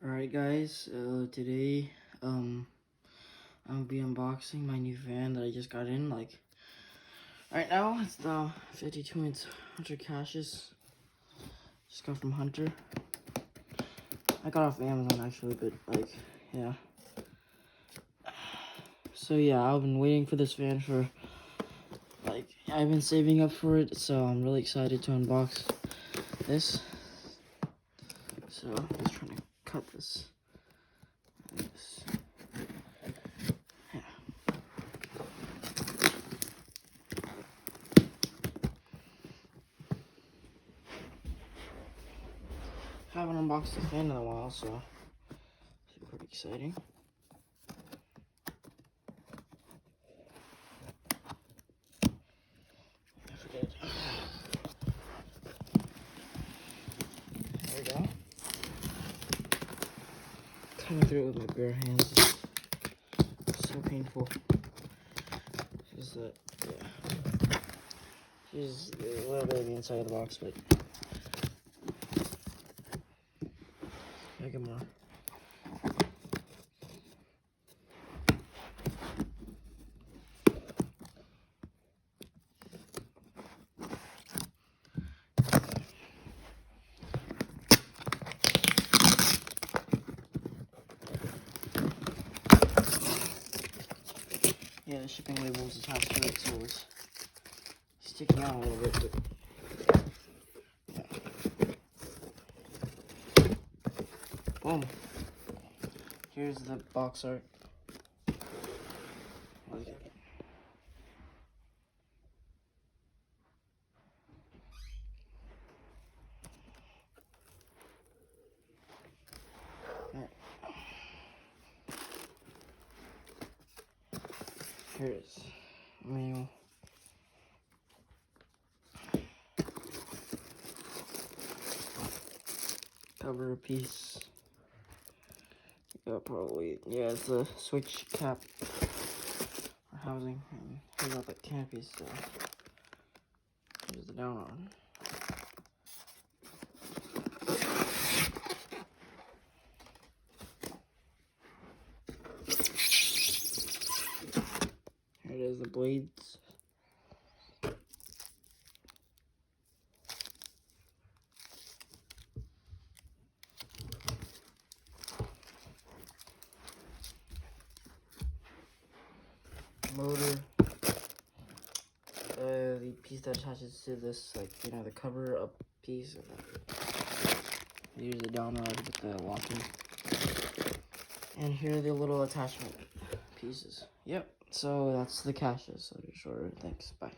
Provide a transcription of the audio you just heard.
Alright guys, today I'll be unboxing my new van that I just got in. Right now it's the 52-inch Hunter Cassius. Just got from Hunter. I got off Amazon actually, but yeah. So yeah, I've been waiting for this van for I've been saving up for it, so I'm really excited to unbox this. So I'm just trying to cut this. Yeah. Haven't unboxed this van in a while, so it's pretty exciting. There we go. Cutting through it with my bare hands is so painful. Just that, yeah. Just a little bit of the inside of the box, but make it more. Yeah, the shipping label is attached to it, so it's sticking out a little bit, but yeah. Boom. Here's the box art. Look at it. Right. Here it is. Manual. Cover piece. Yeah, it's the switch cap or housing. And here's all the canopy stuff. Here's the down on. Here it is, the blades. Motor. The piece that attaches to this, the cover up piece. Here's the down rod with the locking. And here are the little attachment pieces. Yep, so that's the Cassius. So short. Thanks, bye.